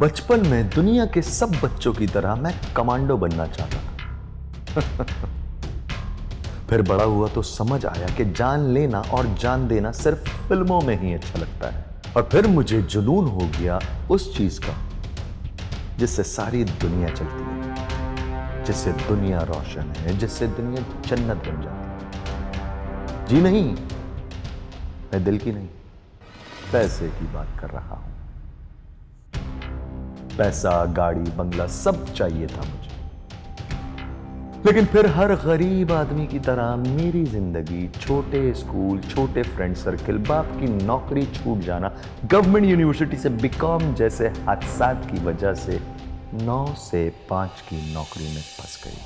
बचपन में दुनिया के सब बच्चों की तरह मैं कमांडो बनना चाहता था। फिर बड़ा हुआ तो समझ आया कि जान लेना और जान देना सिर्फ फिल्मों में ही अच्छा लगता है। और फिर मुझे जुनून हो गया उस चीज का जिससे सारी दुनिया चलती है, जिससे दुनिया रोशन है, जिससे दुनिया जन्नत बन जाती है। जी नहीं, मैं दिल की नहीं, पैसे की बात कर रहा हूं। पैसा, गाड़ी, बंगला सब चाहिए था मुझे, लेकिन फिर हर गरीब आदमी की तरह मेरी जिंदगी छोटे स्कूल, छोटे फ्रेंड सर्कल, बाप की नौकरी छूट जाना, गवर्नमेंट यूनिवर्सिटी से बीकॉम जैसे हादसात की वजह से 9 से 5 की नौकरी में फंस गई।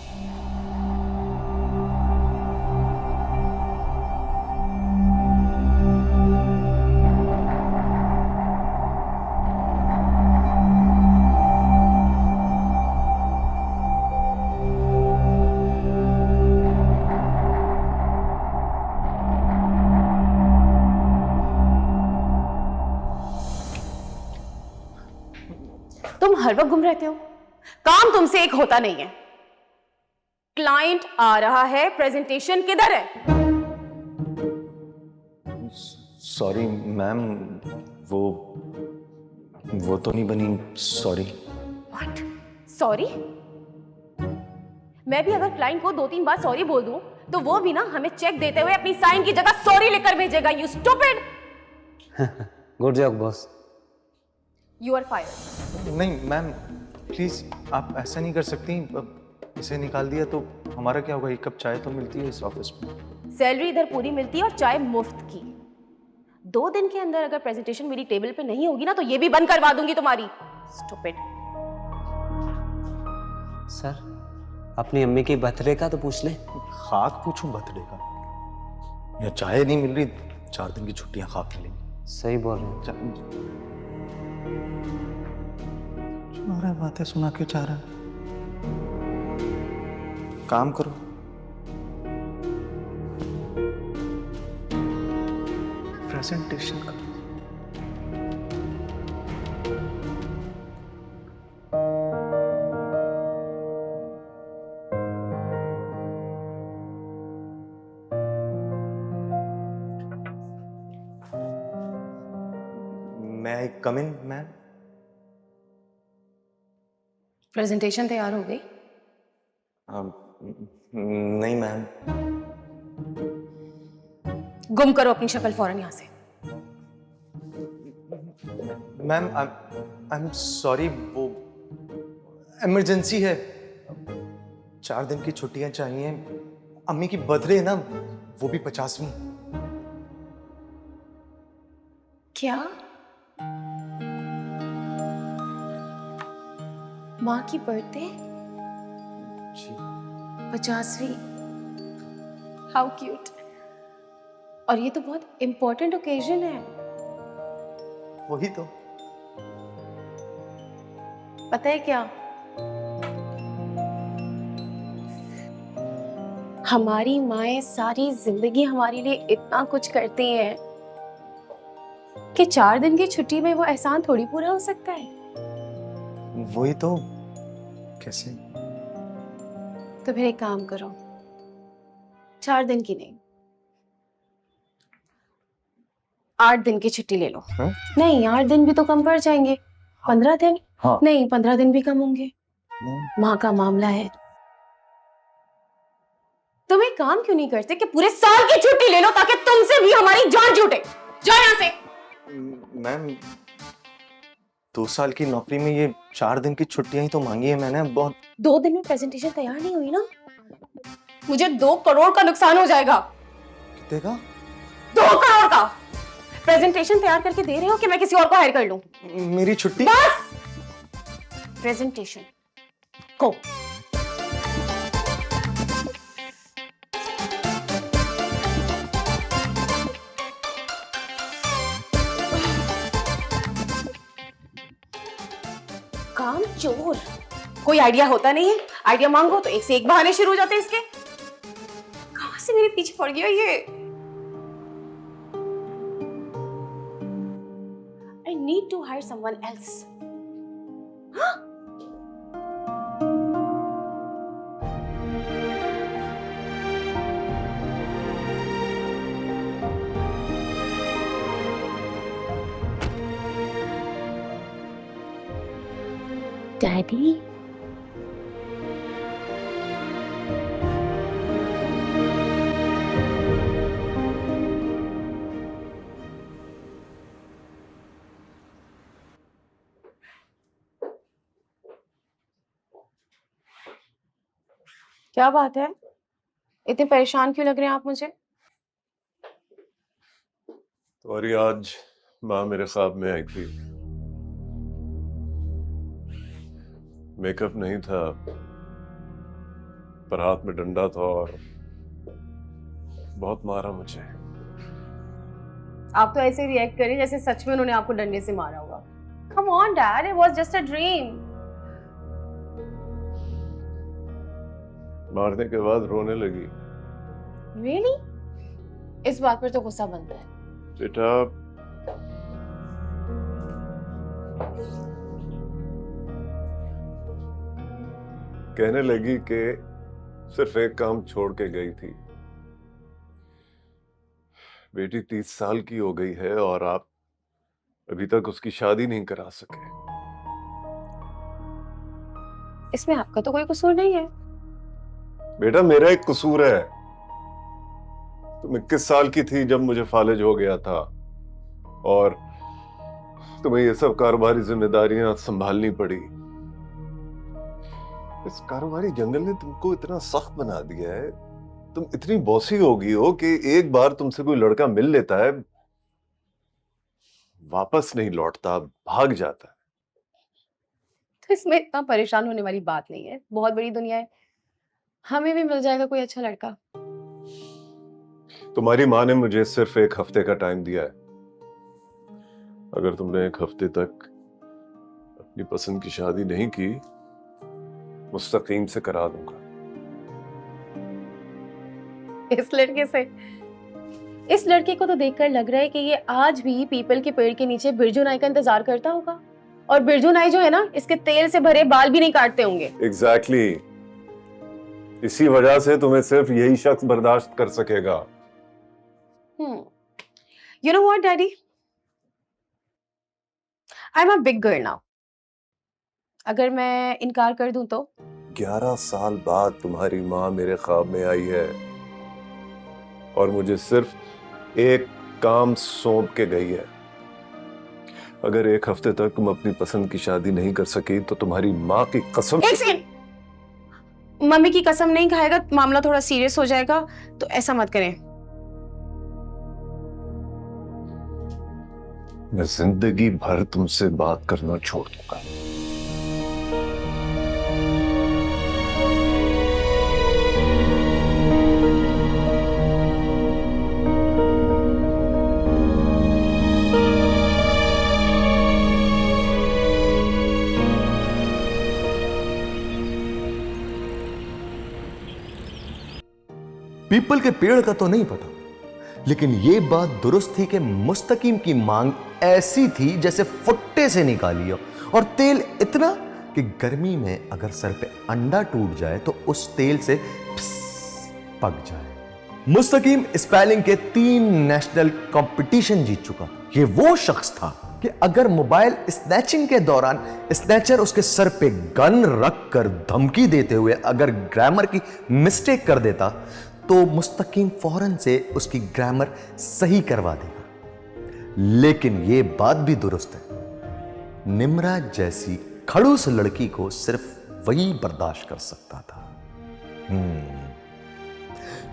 तुम हर वक्त गुम रहते हो, काम तुमसे एक होता नहीं है। क्लाइंट आ रहा है, प्रेजेंटेशन किधर है? सॉरी मैम, वो तो नहीं बनी। सॉरी। व्हाट? सॉरी? मैं भी अगर क्लाइंट को 2-3 बार सॉरी बोल दूं तो वो भी ना हमें चेक देते हुए अपनी साइन की जगह सॉरी लिखकर भेजेगा। You stupid. Good job boss. You are fired. नहीं मैम, प्लीज आप ऐसा नहीं कर सकती। इसे निकाल दिया तो हमारा क्या होगा? एक कप चाय तो मिलती है इस ऑफिस में। सैलरी इधर पूरी मिलती है और चाय मुफ्त की। 2 दिन के अंदर अगर प्रेजेंटेशन मेरी टेबल पे नहीं होगी ना तो ये भी बंद करवा दूंगी तुम्हारी। स्टूपिड। सर, अपनी अम्मी की बर्थडे का तो पूछ ले। खाक पूछूं बर्थडे का? या चाय नहीं मिल रही, 4 दिन की छुट्टियां खाक मिलेंगी। सही बोल रहे हो। सुना रहा है बातें, सुना क्यों चाह रहा है? काम करो। प्रेजेंटेशन का मैं कम इन मैम? प्रेजेंटेशन तैयार हो गई? नहीं मैम। गुम करो अपनी शक्ल फौरन यहां से। मैम आई एम सॉरी, वो इमरजेंसी है। 4 दिन की छुट्टियां चाहिए। अम्मी की बर्थडे है ना, वो भी 50वीं। क्या? माँ की बर्थडे? 50वीं? How cute. और ये तो बहुत इंपॉर्टेंट ओकेजन है। वही तो। पता है क्या, हमारी माएं सारी जिंदगी हमारे लिए इतना कुछ करती हैं कि 4 दिन की छुट्टी में वो एहसान थोड़ी पूरा हो सकता है। वही तो। कैसे? तो फिर एक काम करो, 4 दिन की नहीं, 8 दिन की छुट्टी ले लो। हाँ? नहीं, 8 दिन भी तो कम पड़ जाएंगे। 15 दिन? हाँ। नहीं, 15 दिन भी कम होंगे। माँ का मामला है। तुम एक काम क्यों नहीं करते कि पूरे साल की छुट्टी ले लो ताकि तुमसे भी हमारी जान छूटे। जाओ यहाँ से। मैम, 2 साल की नौकरी में ये 4 दिन की छुट्टियां ही तो मांगी है मैंने। बहुत 2 दिन में प्रेजेंटेशन तैयार नहीं हुई ना, मुझे 2 करोड़ का नुकसान हो जाएगा। कितने का? 2 करोड़ का। प्रेजेंटेशन तैयार करके दे रहे हो कि मैं किसी और को हायर कर लूं? मेरी छुट्टी। बस। प्रेजेंटेशन को काम चोर। कोई आइडिया होता नहीं है, आइडिया मांगो तो एक से एक बहाने शुरू हो जाते हैं इसके। कहां से मेरे पीछे पड़ गया ये? need to hire someone else. Daddy? क्या बात है? इतने परेशान क्यों लग रहे हैं आप मुझे? तुम्हारी आज माँ मेरे ख्वाब में आई थी। मेकअप नहीं था, पर हाथ में डंडा था और बहुत मारा मुझे। आप तो ऐसे रिएक्ट करें जैसे सच में उन्होंने आपको डंडे से मारा होगा। Come on, Dad, it was just a dream. मारने के बाद रोने लगी। Really? इस बात पर तो गुस्सा बनता है। बेटा, कहने लगी कि सिर्फ एक काम छोड़ के गई थी। बेटी 30 साल की हो गई है और आप अभी तक उसकी शादी नहीं करा सके। इसमें आपका तो कोई कसूर नहीं है। बेटा, मेरा एक कसूर है। तुम 21 साल की थी जब मुझे फालिज हो गया था और तुम्हें ये सब कारोबारी जिम्मेदारियां संभालनी पड़ी। इस कारोबारी जंगल ने तुमको इतना सख्त बना दिया है, तुम इतनी बॉसी हो गई हो कि एक बार तुमसे कोई लड़का मिल लेता है, वापस नहीं लौटता, भाग जाता है। तो इसमें इतना परेशान होने वाली बात नहीं है। बहुत बड़ी दुनिया है, हमें भी मिल जाएगा कोई अच्छा लड़का। तुम्हारी माँ ने मुझे सिर्फ एक हफ्ते का टाइम दिया है। अगर तुमने एक हफ्ते तक अपनी पसंद की शादी नहीं की, मुस्तकीम से करा दूंगा। इस लड़के को तो देखकर लग रहा है कि ये आज भी पीपल के पेड़ के नीचे बिरजू नाई का इंतजार करता होगा, और बिरजू नाई जो है ना, इसके तेल से भरे बाल भी नहीं काटते होंगे। एग्जैक्टली। इसी वजह से तुम्हें सिर्फ यही शख्स बर्दाश्त कर सकेगा। You know what, Daddy? I'm a big girl now. अगर मैं इनकार कर दूं तो? 11 साल बाद तुम्हारी माँ मेरे ख्वाब में आई है और मुझे सिर्फ एक काम सौंप के गई है। अगर एक हफ्ते तक तुम अपनी पसंद की शादी नहीं कर सकी तो तुम्हारी माँ की कसम। एक सेकंड, मम्मी की कसम नहीं खाएगा, मामला थोड़ा सीरियस हो जाएगा, तो ऐसा मत करें। मैं जिंदगी भर तुमसे बात करना छोड़ दूंगा। पीपल के पेड़ का तो नहीं पता, लेकिन यह बात दुरुस्त थी कि मुस्तकीम की मांग ऐसी थी जैसे फुट्टे से निकाली हो, और तेल इतना कि गर्मी में अगर सर पे अंडा टूट जाए तो उस तेल से पक जाए। मुस्तकीम स्पेलिंग के 3 नेशनल कंपटीशन जीत चुका। ये वो शख्स था कि अगर मोबाइल स्नैचिंग के दौरान स्नैचर उसके सर पे गन रख कर धमकी देते हुए अगर ग्रामर की मिस्टेक कर देता तो मुस्तकीम फौरन से उसकी ग्रामर सही करवा देगा। लेकिन यह बात भी दुरुस्त है, निम्रा जैसी खड़ूस लड़की को सिर्फ वही बर्दाश्त कर सकता था।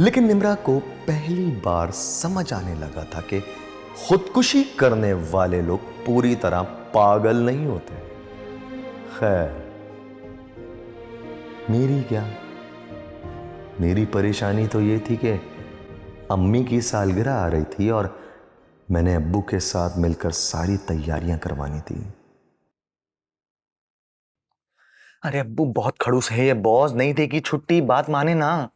लेकिन निम्रा को पहली बार समझ आने लगा था कि खुदकुशी करने वाले लोग पूरी तरह पागल नहीं होते। खैर, मेरी क्या, मेरी परेशानी तो ये थी कि अम्मी की सालगिरह आ रही थी और मैंने अब्बू के साथ मिलकर सारी तैयारियां करवानी थी। अरे अब्बू बहुत खड़ूस है ये बॉस, नहीं देगी छुट्टी, बात माने ना।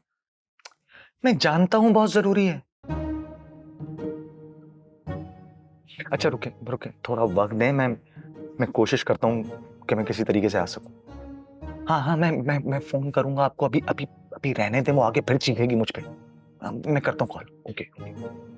मैं जानता हूं बहुत जरूरी है, अच्छा रुके रुके, थोड़ा वक्त दें, मैं कोशिश करता हूँ कि मैं किसी तरीके से आ सकूं। हाँ हाँ, मैं फोन करूंगा आपको। अभी अभी अभी रहने दें, वो आगे फिर चीखेगी मुझ पे। मैं करता हूँ कॉल। Okay okay.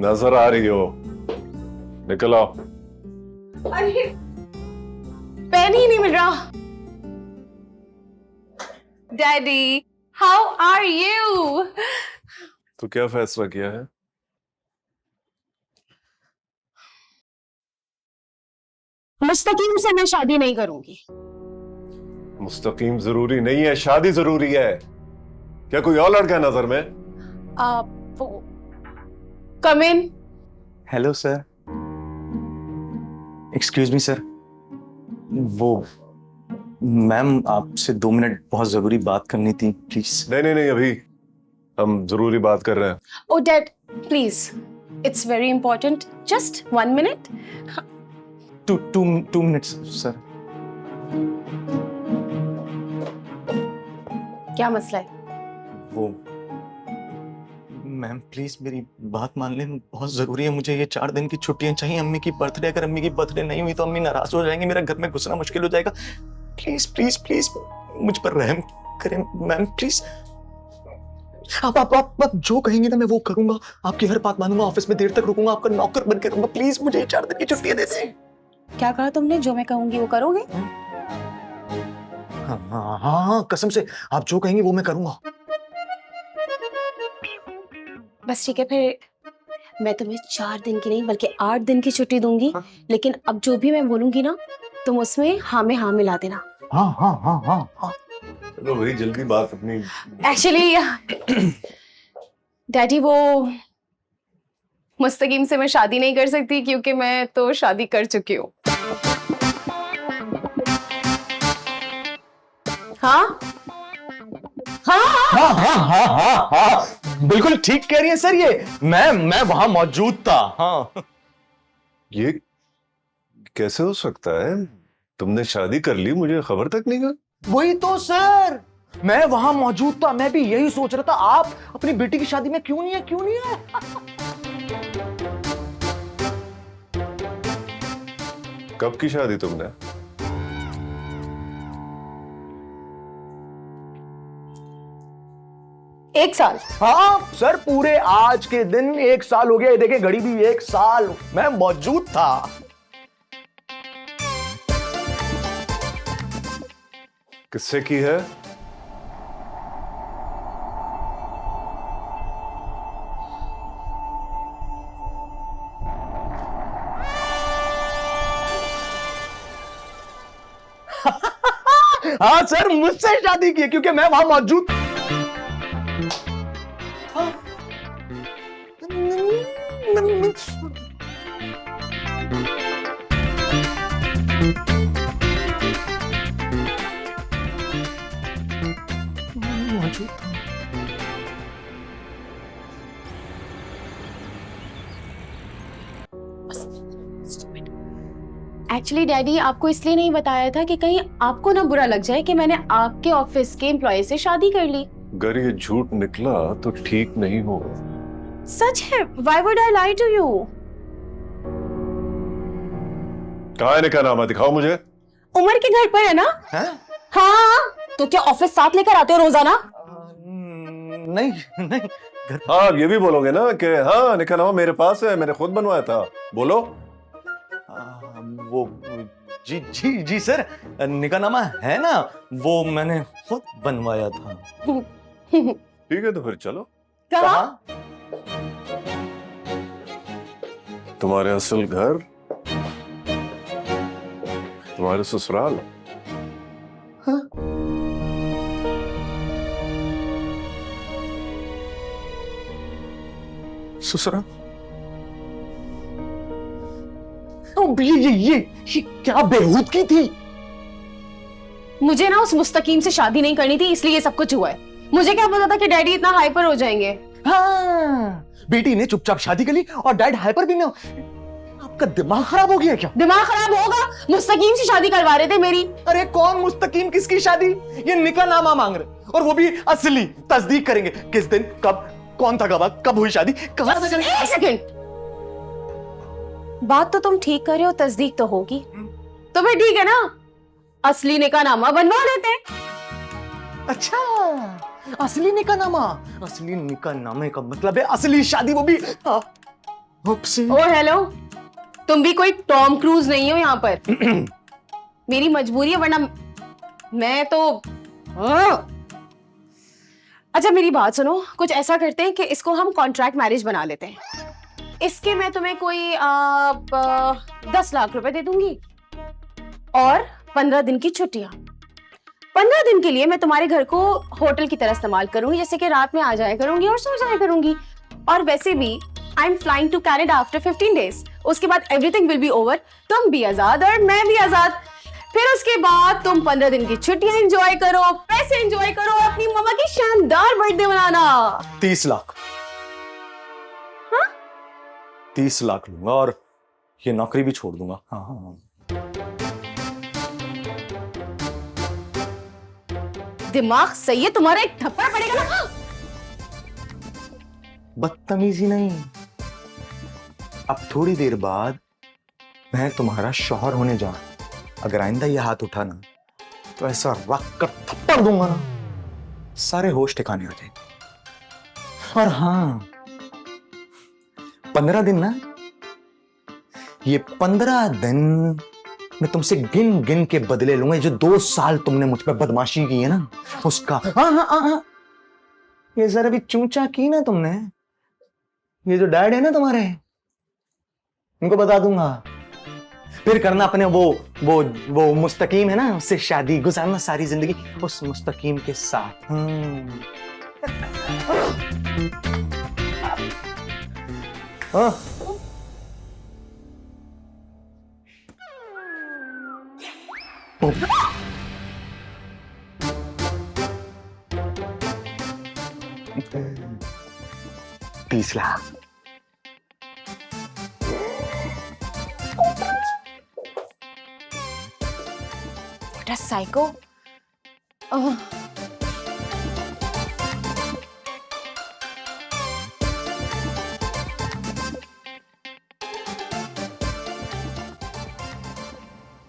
नजर आ रही हो, निकल आओ। अरे पेन ही नहीं मिल रहा। Daddy, how are you? तो क्या फैसला किया है? मुस्तकीम से मैं शादी नहीं करूंगी। मुस्तकीम जरूरी नहीं है, शादी जरूरी है। क्या कोई और लड़का है नजर में? वो come in. Hello sir. Excuse me sir, वो मैम आपसे 2 मिनट बहुत जरूरी बात करनी थी, प्लीज। नहीं नहीं नहीं, अभी हम जरूरी बात कर रहे हैं। Oh dad please, it's very important, just 1 minute. Two minutes sir. क्या मसला है? वो मैम प्लीज मेरी बात मान लें, बहुत जरूरी है। मुझे ये 4 दिन की छुट्टियां चाहिए। अम्मी की बर्थडे, अगर अम्मी की बर्थडे नहीं हुई तो अम्मी नाराज हो जाएंगी, मेरा घर में घुसना मुश्किल हो जाएगा। प्लीज प्लीज प्लीज मुझ पर रहम करें मैम, प्लीज। आप जो कहेंगे ना मैं वो करूंगा, आपकी हर बात मानूंगा, ऑफिस में देर तक रुकूंगा, आपका नौकर बनकर रहूंगा। प्लीज मुझे ये 4 दिन की छुट्टियां दे दें। क्या कहा तुमने? जो मैं कहूंगी वो करोगे? हाँ हाँ हाँ, कसम से आप जो कहेंगे वो मैं करूंगा। बस ठीक है, फिर मैं तुम्हें 4 दिन की नहीं बल्कि 8 दिन की छुट्टी दूंगी। हाँ? लेकिन अब जो भी मैं बोलूंगी ना, तुम उसमें हाँ में हाँ मिला देना। हाँ हाँ हाँ हाँ हाँ। चलो भाई जल्दी बात अपनी। एक्चुअली डैडी, वो मुस्तकीम से मैं शादी नहीं कर सकती क्योंकि मैं तो शादी कर चुकी हूँ। हाँ हाँ हाँ हाँ हाँ हाँ हाँ, बिल्कुल ठीक कह रही है सर। ये मैं वहां मौजूद था। हाँ। ये कैसे हो सकता है? तुमने शादी कर ली, मुझे खबर तक नहीं हुई। वही तो सर, मैं वहां मौजूद था। मैं भी यही सोच रहा था, आप अपनी बेटी की शादी में क्यों नहीं है, क्यों नहीं है? कब की शादी तुमने? एक साल। हाँ सर, पूरे आज के दिन 1 साल हो गया। ये देखें घड़ी भी 1 साल मैं मौजूद था। किससे की है? हाँ सर, मुझसे शादी की है क्योंकि मैं वहां मौजूद। मौजूद था। एक्चुअली डैडी, आपको इसलिए नहीं बताया था कि कहीं आपको ना बुरा लग जाए कि मैंने आपके ऑफिस के एम्प्लॉय से शादी कर ली। अगर ये झूठ निकला तो ठीक नहीं होगा। सच है। Why would I lie to you? कहाँ है निकाहनामा? दिखाओ मुझे। उमर के घर पर है ना? हैं? हाँ, तो क्या ऑफिस साथ लेकर आते हो रोजाना? नहीं नहीं, घर। हाँ, आप ये भी बोलोगे ना कि हाँ निकाहनामा मेरे पास है, मैंने खुद बनवाया था। बोलो। वो जी जी जी सर, निकाहनामा है ना, वो मैंने खुद बनवाया था। ठीक है तो फिर चलो। कहाँ? तुम्हारे असल घर, तुम्हारे ससुराल। ससुराल? ये क्या बेहूदगी थी? मुझे ना उस मुस्तकीम से शादी नहीं करनी थी, इसलिए ये सब कुछ हुआ है। मुझे क्या पता था कि डैडी इतना हाइपर हो जाएंगे। हाँ, बेटी ने चुपचाप शादी कर ली और डैड हाइपर भी ना। आपका दिमाग खराब हो गया क्या? दिमाग खराब होगा, मुस्तकीम से शादी करवा रहे थे मेरी। अरे कौन मुस्तकीम, किसकी शादी? ये निकाहनामा मांग रहे और वो भी असली। तस्दीक करेंगे किस दिन, कब, कौन था गवाह, कब हुई शादी, कहां से चली? एक सेकंड, बात तो तुम ठीक कर रहे हो, तस्दीक तो होगी तो फिर ठीक है ना, असली निकाहनामा बनवा देते हैं। अच्छा, असली निकाहनामा। असली निकाहनामे का मतलब है असली शादी, वो भी से। ओ हेलो, तुम भी कोई टॉम क्रूज नहीं हो यहाँ पर। मेरी मजबूरी है, वरना मैं तो अच्छा मेरी बात सुनो, कुछ ऐसा करते हैं कि इसको हम कॉन्ट्रैक्ट मैरिज बना लेते हैं। इसके मैं तुम्हें कोई 10 लाख रुपए दे दूंगी और 15 दिन की छुट्टियां। 15 दिन के लिए मैं तुम्हारे घर को होटल की तरह इस्तेमाल करूंगी, जैसे कि रात में आ जाया करूंगी और सो जाया करूंगी। और वैसे भी I am flying to Canada after 15 days. उसके बाद एवरीथिंग विल बी ओवर, तुम भी आजाद और मैं भी आजाद। फिर उसके बाद तुम 15 दिन की छुट्टियां एंजॉय करो, पैसे एंजॉय करो और अपनी मम्मा की शानदार बर्थडे मनाना। 30 लाख। हाँ? 30 लाख लूंगा और ये नौकरी भी छोड़ दूंगा। हाँ हाँ। दिमाग सही है तुम्हारा, एक थप्पड़ पड़ेगा ना। बदतमीजी नहीं, अब थोड़ी देर बाद मैं तुम्हारा शौहर होने जा रहा हूं। अगर आइंदा ये हाथ उठाना तो ऐसा रख कर थप्पड़ दूंगा ना, सारे होश ठिकाने आ जाएंगे। और हाँ, 15 दिन ना, ये 15 दिन मैं तुमसे गिन गिन के बदले लूंगा। जो 2 साल तुमने मुझ पर बदमाशी की है ना, उसका। हाँ हाँ हाँ हाँ, ये जरा भी चूचा की ना तुमने, ये जो डैड है ना तुम्हारे, उनको बता दूंगा। फिर करना अपने वो मुस्तकीम है ना, उससे शादी, गुजारना सारी जिंदगी उस मुस्तकीम के साथ। हाँ। ओ। 30 लाख। What a psycho.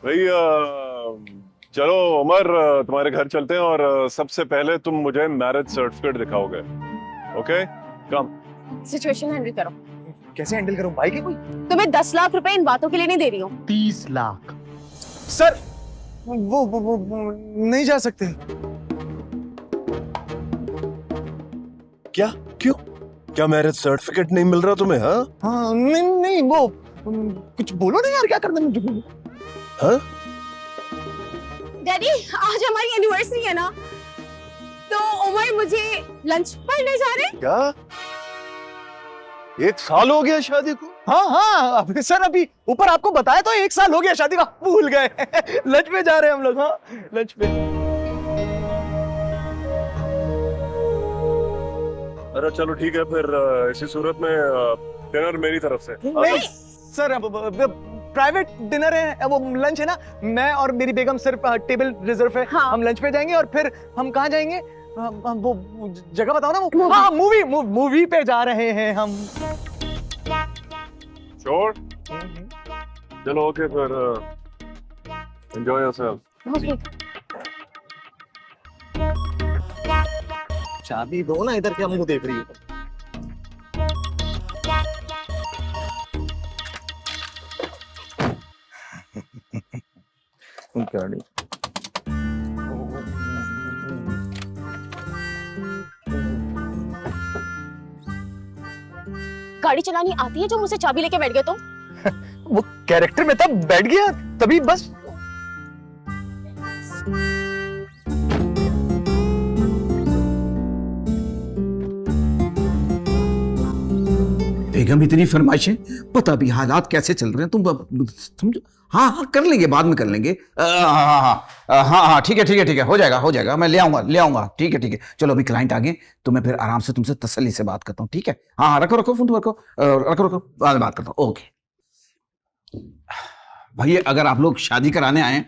भैया चलो उमर, तुम्हारे घर चलते हैं और सबसे पहले तुम मुझे मैरिज सर्टिफिकेट दिखाओगे। Okay calm. सिचुएशन हैंडल करो। कैसे हैंडल करूं भाई के कोई? तुम्हें 10 लाख रुपए इन बातों के लिए नहीं दे रही हूँ। 30 लाख। सर वो नहीं जा सकते। क्या? क्यों? क्या मैरिज सर्टिफिकेट नहीं मिल रहा तुम्हें? हाँ नहीं नहीं, वो कुछ बोलो ना यार, क्या करना मुझे बोलो। हाँ? डैडी, आज हमारी एनिवर्सरी है ना, तो उमर मुझे लंच पर ले जा रहे हैं। क्या 1 साल हो गया शादी को? हाँ हाँ अभी सर, अभी ऊपर आपको बताया तो 1 साल हो गया शादी का, भूल गए। लंच पे जा रहे हैं हम लोग। हाँ लंच पे। अरे चलो ठीक है फिर, इसी सूरत में डिनर मेरी तरफ से। नहीं सर, अब प्राइवेट डिनर है, वो लंच है ना, मैं और मेरी बेगम सिर्फ टेबल रिजर्व है। हाँ। हम लंच पे जाएंगे और फिर हम कहाँ जाएंगे? हम वो जगह बताओ ना, वो हाँ मूवी पे जा रहे हैं हम। श्योर? चलो ओके फिर, एंजॉय योरसेल्फ। ओके। चाबी दो ना, इधर क्या मुंह देख रही हो? गाड़ी गाड़ी चलानी आती है जो मुझसे चाबी लेके बैठ गए तुम? वो कैरेक्टर में तब बैठ गया, तभी बस। बेगम इतनी फरमाइशें, पता भी हालात कैसे चल रहे हैं, तुम समझो। हाँ हाँ कर लेंगे, बाद में कर लेंगे। हाँ ठीक है ठीक है ठीक है, हो जाएगा, मैं ले आऊंगा। ठीक है चलो, अभी क्लाइंट आ गए तो मैं फिर आराम से तुमसे तसल्ली से बात करता हूँ, ठीक है? हाँ रखो फोन, रखो, बाद में बात करता हूँ। ओके भाई, अगर आप लोग शादी कराने आए,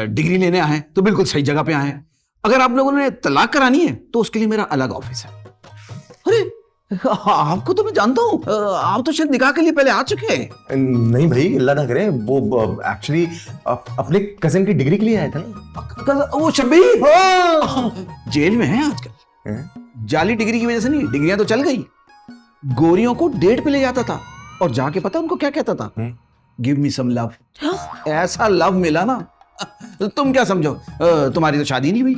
डिग्री लेने आए तो बिल्कुल सही जगह पे आए हैं। अगर आप लोगों ने तलाक करानी है तो उसके लिए मेरा अलग ऑफिस है। अरे आपको तो मैं जानता हूँ, आप तो शायद निकाह के लिए पहले आ चुके हैं। नहीं भाई, अल्लाह ना करे, वो एक्चुअली अपने कजिन की डिग्री के लिए आया था ना। वो शब्बीर जेल में है आजकल। जाली डिग्री की वजह से नहीं, डिग्रियां तो चल गई। गोरियों को डेट पे ले जाता था और जाके पता उनको क्या कहता था? Give me some love. ऐसा लव मिला ना, तुम क्या समझो, तुम्हारी तो शादी नहीं हुई,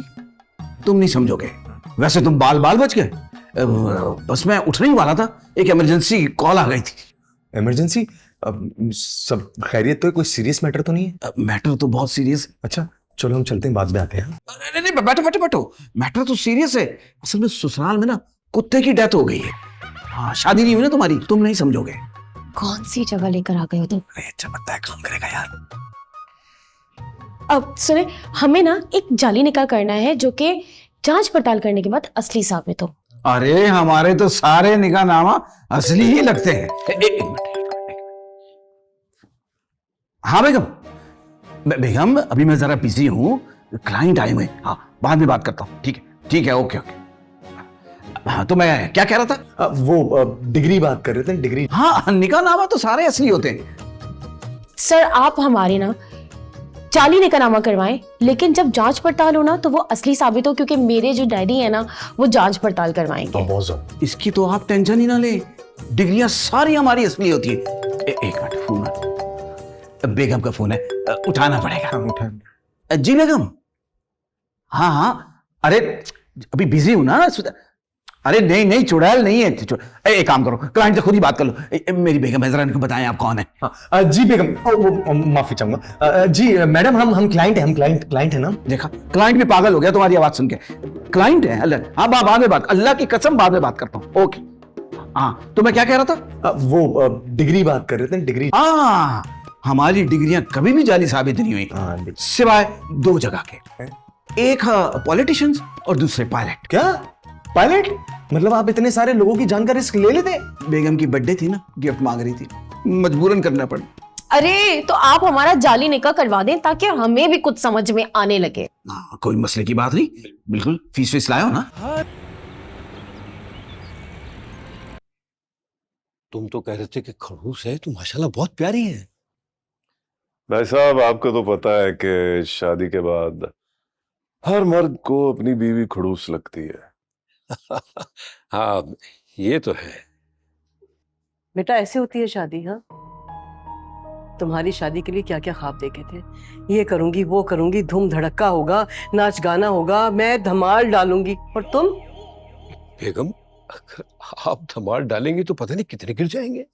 तुम नहीं समझोगे। वैसे तुम बाल बच गए। बस मैं उठने ही वाला था, एक इमरजेंसी कॉल आ गई थी। इमरजेंसी? सब खैरियत तो है? कोई सीरियस मैटर तो नहीं है? मैटर तो बहुत सीरियस है। अच्छा चलो हम चलते हैं, बाद में आते हैं। नहीं, बैठो, मैटर तो सीरियस है। असल में ससुराल में ना कुत्ते की डेथ हो गई है। हाँ, शादी नहीं हुई ना तुम्हारी, तुम नहीं समझोगे। कौन सी जगह लेकर आ गए हो तुम? अच्छा बनता है, काम करेगा यार। अब सुने, हमें ना एक जाली निकाह करना है जो कि जांच पड़ताल करने के बाद असली साबित हो। अरे हमारे तो सारे निकाहनामा असली ही लगते हैं। एक मिनट। हाँ बेगम, अभी मैं जरा बिजी हूँ, क्लाइंट आए हुए हैं। हाँ, बाद में बात करता हूँ। ठीक है, ओके। हाँ, तो मैं क्या कह रहा था? वो डिग्री बात कर रहे थे, डिग्री। हाँ, निकाहनामा तो सारे असली होते हैं। सर, आप हमारे ना जाली निकाहनामा करवाएं, लेकिन जब जांच पड़ताल हो ना तो वो असली साबित हो, क्योंकि मेरे जो डैडी है ना वो जांच पड़ताल करवाएंगे। इसकी तो आप टेंशन ही ना ले, डिग्रियां सारी हमारी असली होती है। एक मिनट, फोन बेगम का फोन है, उठाना पड़ेगा। उठा। जी बेगम। हाँ, अरे अभी बिजी हूं ना। अरे नहीं, चुड़ैल नहीं है। एक काम करो, क्लाइंट से खुद ही बात कर लो। मेरी बेगम है, जरा इनको बताएं आप कौन है। जी बेगम, माफी चाहूंगा। जी मैडम, हम क्लाइंट हैं, हम क्लाइंट है ना। देखा, क्लाइंट भी पागल हो गया तुम्हारी आवाज सुन के। क्लाइंट है? अल्लाह, हाँ बाद में बात, अल्लाह की कसम बाद में बात करता हूँ। ओके। हाँ, तो मैं क्या कह रहा था? वो डिग्री बात कर रहे थे, डिग्री। हाँ, हमारी डिग्रियां कभी भी जाली साबित नहीं हुई, सिवाय दो जगह के। एक पॉलिटिशियंस और दूसरे पायलट। क्या पायलट? मतलब आप इतने सारे लोगों की जान का रिस्क ले लेते? बेगम की बर्थडे थी ना, गिफ्ट मांग रही थी, मजबूरन करना पड़ा। अरे तो आप हमारा जाली निकाह करवा दें ताकि हमें भी कुछ समझ में आने लगे। कोई मसले की बात नहीं, बिल्कुल। फीस लाए हो ना? तुम तो कह रहे थे कि खड़ूस है, तुम माशाल्लाह बहुत प्यारी है। भाई साहब, आपको तो पता है कि शादी के बाद हर मर्द को अपनी बीवी खड़ूस लगती है। हाँ, ये तो है। बेटा ऐसे होती है शादी। हाँ, तुम्हारी शादी के लिए क्या क्या ख्वाब देखे थे, ये करूंगी वो करूंगी, धूम धड़क्का होगा, नाच गाना होगा, मैं धमाल डालूंगी, और तुम? बेगम, अगर आप धमाल डालेंगे तो पता नहीं कितने गिर जाएंगे।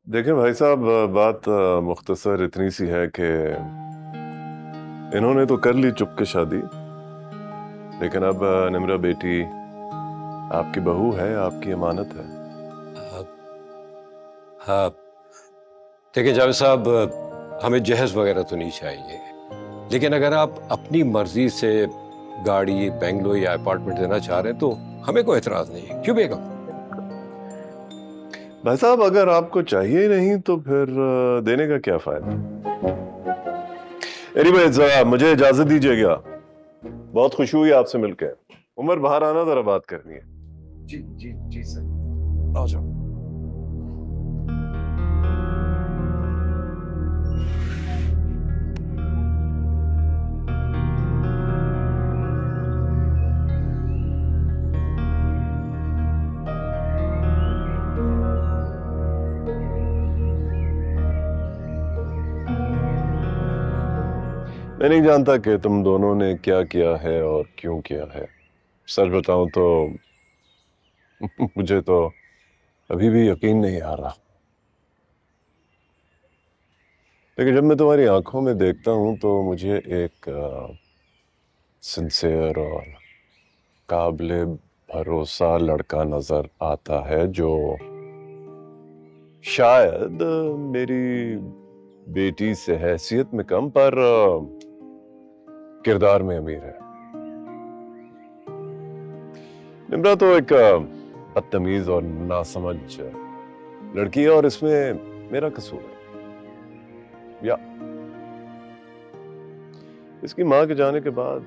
देखें भाई साहब, बात मुख्तसर इतनी सी है कि इन्होंने तो कर ली चुपके शादी, लेकिन अब निम्रा बेटी आपकी बहू है, आपकी अमानत है। हाँ, देखिए जावेद साहब, हमें जहेज वगैरह तो नहीं चाहिए, लेकिन अगर आप अपनी मर्जी से गाड़ी, बंगलो या अपार्टमेंट देना चाह रहे हैं तो हमें कोई एतराज नहीं है। क्यों बेगम? भाई साहब, अगर आपको चाहिए ही नहीं तो फिर देने का क्या फायदा। एनीवेज, मुझे इजाजत दीजिएगा, बहुत खुशी हुई आपसे मिलकर। उमर, बाहर आना, जरा बात करनी है। जी सर। आ जाओ। मैं नहीं जानता कि तुम दोनों ने क्या किया है और क्यों किया है। सच बताऊं तो मुझे तो अभी भी यकीन नहीं आ रहा, लेकिन जब मैं तुम्हारी आंखों में देखता हूं तो मुझे एक सिंसियर और काबिले भरोसा लड़का नजर आता है जो शायद मेरी बेटी से हैसियत में कम पर किरदार में अमीर है। निम्रा तो एक बदतमीज और नासमझ लड़की है और इसमें मेरा कसूर है। या इसकी मां के जाने के बाद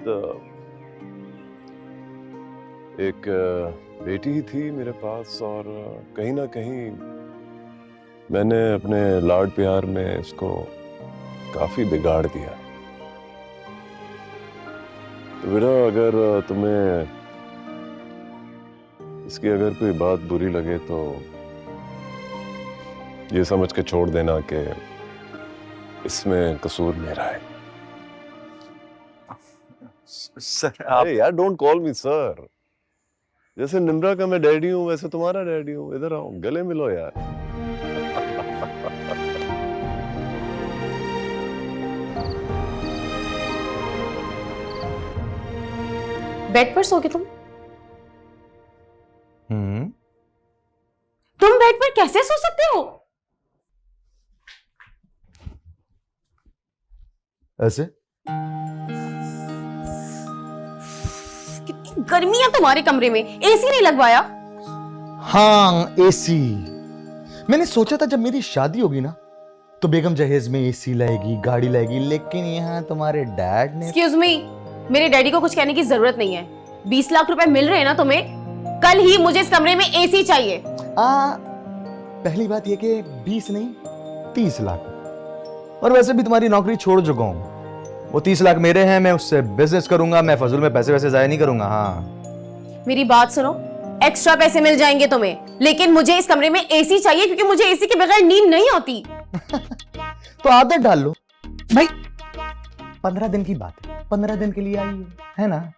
एक बेटी ही थी मेरे पास और कहीं ना कहीं मैंने अपने लाड प्यार में इसको काफी बिगाड़ दिया। तो बेटा अगर तुम्हें इसकी अगर कोई बात बुरी लगे तो ये समझ के छोड़ देना कि इसमें कसूर मेरा है। सर आप यार डोंट कॉल मी सर। जैसे निम्रा का मैं डैडी हूं वैसे तुम्हारा डैडी हूं। इधर आओ गले मिलो यार। बेड पर सोगे तुम? तुम बेड पर कैसे सो सकते हो? ऐसे? कितनी गर्मी है तुम्हारे कमरे में, एसी नहीं लगवाया? हाँ एसी। मैंने सोचा था जब मेरी शादी होगी ना तो बेगम जहेज में एसी लाएगी, गाड़ी लाएगी, लेकिन यहाँ तुम्हारे डैड ने। एक्सक्यूज मी, मेरे डैडी को कुछ कहने की जरूरत नहीं है। 20 लाख रुपए मिल रहे हैं ना तुम्हें, कल ही मुझे इस कमरे में एसी चाहिए। पहली बात ये कि 20 नहीं 30 लाख। और वैसे भी तुम्हारी नौकरी छोड़ चुका हूं। वो 30 लाख मेरे हैं, मैं उससे बिजनेस करूंगा, मैं फजूल में पैसे वैसे जाया नहीं करूंगा। हाँ मेरी बात सुनो, एक्स्ट्रा पैसे मिल जाएंगे तुम्हें, लेकिन मुझे इस कमरे में एसी चाहिए क्योंकि मुझे एसी के बगैर नींद नहीं आती। तो आदत डाल लो भाई। 15 दिन की बात है, 15 दिन के लिए आई हो, है ना।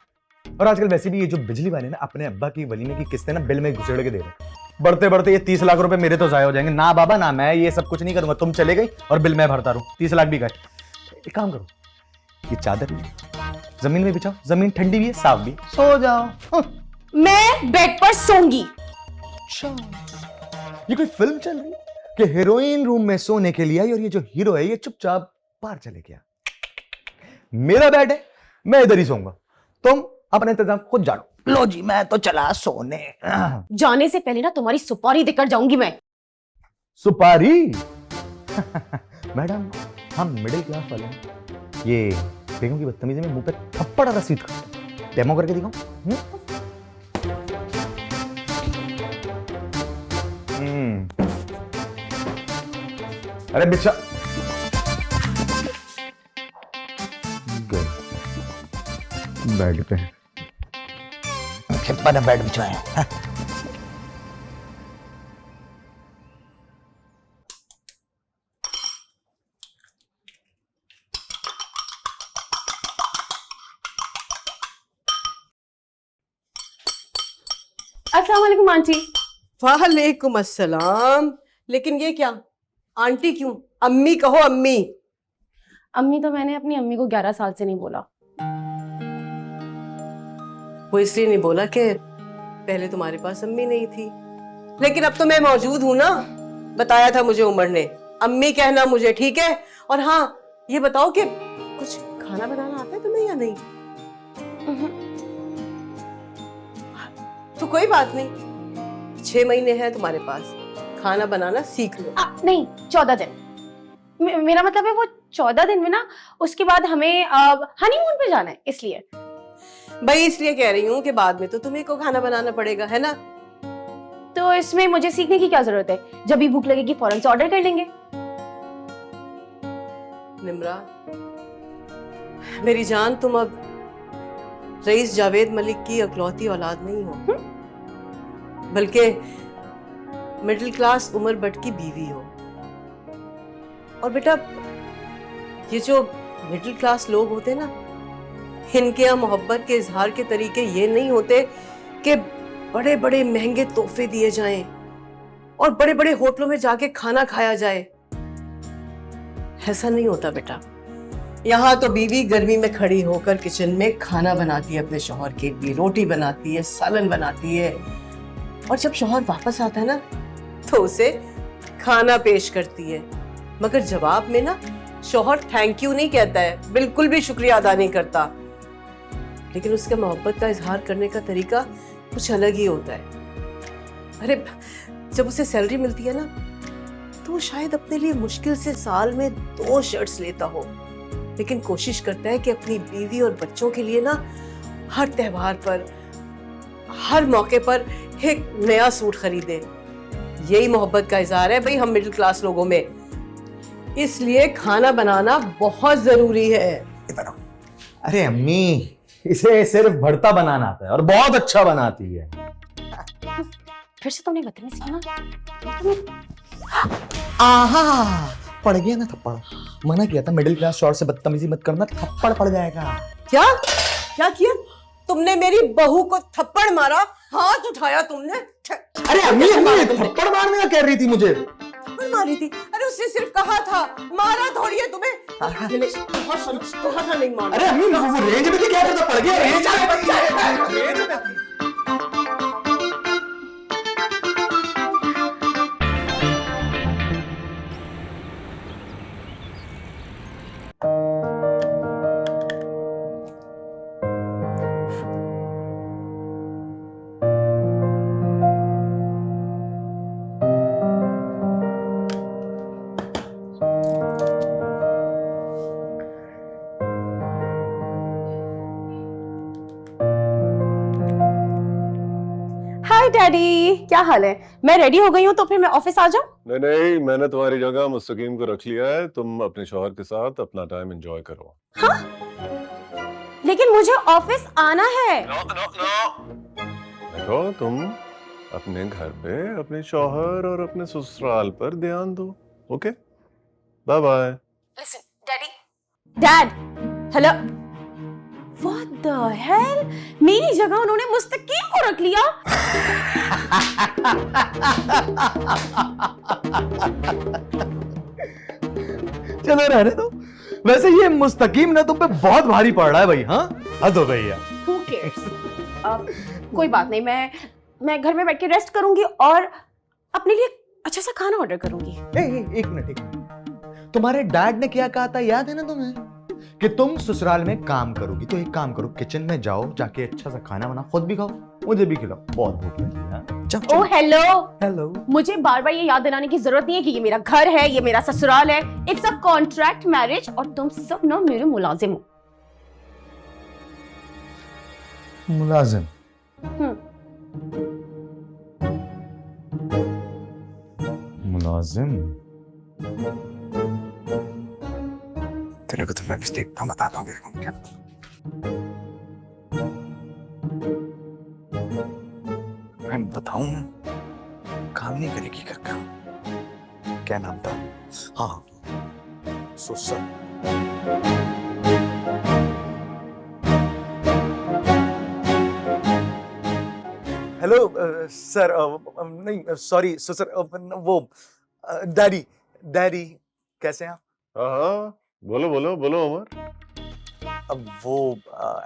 और आजकल वैसे भी ये जो बिजली वाले ना अपने अब्बा की वलीमे की किस्तें ना बिल में घुसेड़ के दे रहे। बढ़ते बढ़ते ये 30 लाख रुपए मेरे तो जाया हो जाएंगे। ना बाबा ना मैं ये सब कुछ नहीं करूंगा। तुम चले गई और बिल मैं भरता रहूं। 30 लाख भी गए। एक काम करो, ये चादर जमीन में बिछाओ, जमीन ठंडी भी है साफ भी, सो जाओ। मैं बेड पर सोऊंगी। अच्छा, ये कोई फिल्म चल रही है कि हीरोइन रूम में सोने के लिए आई और ये जो हीरो है ये चुपचाप बाहर चले गया। मेरा बेड है, मैं इधर ही सोऊंगा। तुम अपने इंतजाम खुद जानो। लो जी मैं तो चला सोने। जाने से पहले ना तुम्हारी सुपारी देकर जाऊंगी मैं। सुपारी? मैडम हम मिडिल क्लास वाले हैं। ये बेगम की बदतमीजी में मुंह पे थप्पड़ रसीद का डेमो करके दिखाऊं? अरे बिच्छा बेड पे खिप्पा ने बेड बिछवाया। अस्सलाम वालेकुम आंटी। वालेकुम अस्सलाम। लेकिन ये क्या, आंटी क्यों? अम्मी कहो, अम्मी। अम्मी तो मैंने अपनी अम्मी को 11 साल से नहीं बोला। वो इसलिए नहीं बोला कि पहले तुम्हारे पास अम्मी नहीं थी, लेकिन अब तो मैं मौजूद हूं ना। बताया था मुझे उमर ने, अम्मी कहना मुझे, ठीक है? और हाँ ये बताओ कि कुछ खाना बनाना आता है तुम्हें या नहीं? तो कोई बात नहीं, 6 महीने हैं तुम्हारे पास, खाना बनाना सीख लो। नहीं 14 दिन। मेरा मतलब है वो 14 दिन में ना, उसके बाद हमें हनीमून पे जाना है, इसलिए। भाई इसलिए कह रही हूँ कि बाद में तो तुम्हें को खाना बनाना पड़ेगा, है ना? तो इसमें मुझे सीखने की क्या जरूरत है? जब भी भूख लगेगी फौरन से ऑर्डर कर लेंगे। निम्रा मेरी जान, तुम अब रईस जावेद मलिक की अकलौती औलाद नहीं हो, बल्कि मिडिल क्लास उमर भट्ट की बीवी हो। और बेटा ये जो मिडिल क्लास लोग होते ना, इनके यहाँ मोहब्बत के इजहार के तरीके ये नहीं होते कि बड़े बड़े महंगे तोहफे दिए जाएं और बड़े बड़े होटलों में जाके खाना खाया जाए। ऐसा नहीं होता बेटा। यहाँ तो बीवी गर्मी में खड़ी होकर किचन में खाना बनाती है अपने शौहर के लिए, रोटी बनाती है, सालन बनाती है, और जब शौहर वापस आता है ना तो उसे खाना पेश करती है, मगर जवाब में ना शौहर थैंक यू नहीं कहता है, बिल्कुल भी शुक्रिया अदा नहीं करता। लेकिन उसके मोहब्बत का इजहार करने का तरीका कुछ अलग ही होता है। अरे जब उसे सैलरी मिलती है ना, तो वो शायद अपने लिए मुश्किल से साल में 2 शर्ट्स लेता हो, लेकिन कोशिश करता है कि अपनी बीवी और बच्चों के लिए ना हर त्योहार पर, हर मौके पर एक नया सूट खरीदे। यही मोहब्बत का इजहार है भाई हम मिडिल क्लास लोगों में। इसलिए खाना बनाना बहुत जरूरी है। अरे अम्मी, इसे सिर्फ भरता बनाना आता है और बहुत अच्छा बनाती है। फिर से तुमने बदतमीजी की ना। आहा, पड़ गया ना थप्पड़। मना किया था मिडिल क्लास शॉर्ट से बदतमीजी मत करना, थप्पड़ पड़ जाएगा। क्या क्या किया तुमने? मेरी बहू को थप्पड़ मारा? हाथ उठाया तुमने? अरे अम्मी, अम्मी थप्पड़ मारने का कह रही थी मुझे। थप्पड़ मारी थी? अरे उसने सिर्फ कहा था, मारा थोड़ी है तुम्हें। कहा नहीं मारा। अरे अम्मी, वो रेंज में थी, क्या पता पड़ गया। रेंज में थी। हाय डैडी, क्या हाल है? मैं रेडी हो गई हूँ, तो फिर मैं ऑफिस आ जाऊँ? नहीं नहीं, मैंने तुम्हारी जगह मुस्तकीम को रख लिया है। तुम अपने शौहर के साथ अपना टाइम एंजॉय करो। हाँ? लेकिन मुझे ऑफिस आना है। देखो, तुम अपने घर पे अपने शौहर और अपने ससुराल पर ध्यान दो। Okay, bye bye. Listen, Daddy. Dad, hello. What the hell? मेरी जगह उन्होंने मुस्तकीम को रख लिया। चलो रहने दो। वैसे ये मुस्तकीम ना तुम पे बहुत भारी पड़ रहा है भाई। हाँ, हद हो गई है। Who cares? कोई बात नहीं, मैं घर में बैठ के रेस्ट करूंगी और अपने लिए अच्छा सा खाना ऑर्डर करूंगी। एक मिनट। तुम्हारे डैड ने क्या कहा था, याद है ना तुम्हें, कि तुम ससुराल में काम करोगी? तो एक काम करो, किचन में जाओ, जाके अच्छा सा खाना बना, खुद भी खाओ, मुझे भी खिलाओ, बहुत भूख लगी है। Oh hello. हेलो। मुझे बार बार ये याद दिलाने की जरूरत नहीं है कि ये मेरा घर है, ये मेरा ससुराल है। इट्स अ कॉन्ट्रैक्ट मैरिज और तुम सब ना मेरे मुलाजिम हो। मुलाजिम? मुलाजिम? तेरे को तो मैं भी देखता हूँ, बताता हूँ क्या। मैं बताऊं, काम नहीं करेगी घर का। क्या नाम था? हाँ, सुसर। हेलो सर, नहीं सॉरी सर, वो डैडी, डैडी कैसे हैं आप? हाँ, बोलो बोलो बोलो उमर। अब वो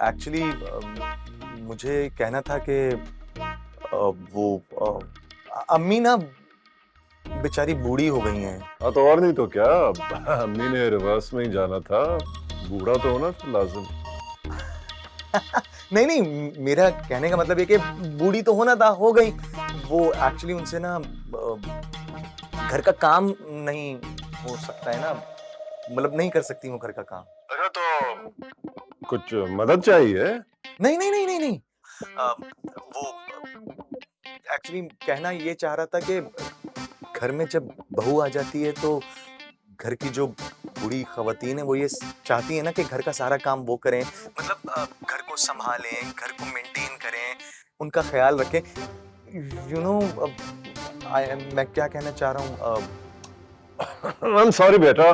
एक्चुअली मुझे कहना था कि वो अम्मी ना बेचारी बूढ़ी हो गई हैं। हाँ तो और नहीं तो क्या, अम्मी ने रिवर्स में ही जाना था। बूढ़ा तो होना लाजिम। नहीं नहीं, मेरा कहने का मतलब ये कि बूढ़ी तो होना था, हो गई। वो एक्चुअली उनसे ना घर का काम नहीं हो सकता है ना, मतलब नहीं कर सकती वो घर का काम। अच्छा, तो कुछ मदद चाहिए? नहीं नहीं नहीं नहीं नहीं, वो एक्चुअली कहना ये चाह रहा था कि घर में जब बहू आ जाती है तो घर की जो बूढ़ी खवातीन है वो ये चाहती है ना कि घर का सारा काम वो करें, मतलब घर को संभालें, घर को मेंटेन करें, उनका ख्याल रखें। यू नो, मैं क्या कहना चाह रहा हूँ। आई एम सॉरी बेटा,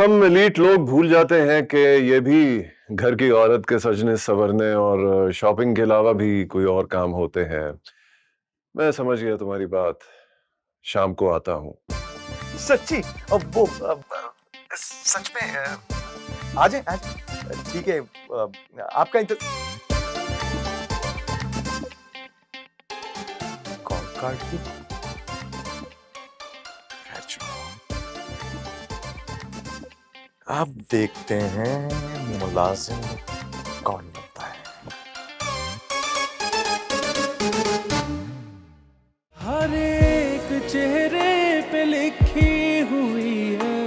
हम एलीट लोग भूल जाते हैं कि ये भी घर की औरत के सजने संवरने और शॉपिंग के अलावा भी कोई और काम होते हैं। मैं समझ गया तुम्हारी बात, शाम को आता हूँ। सच्ची? अब वो सच में आ जाए आज? ठीक है, आपका कॉल काट दी। अब देखते हैं मुलाजिम कौन बनता है। हर एक चेहरे पे लिखी हुई है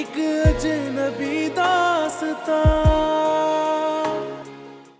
एक अजनबी दास्तां।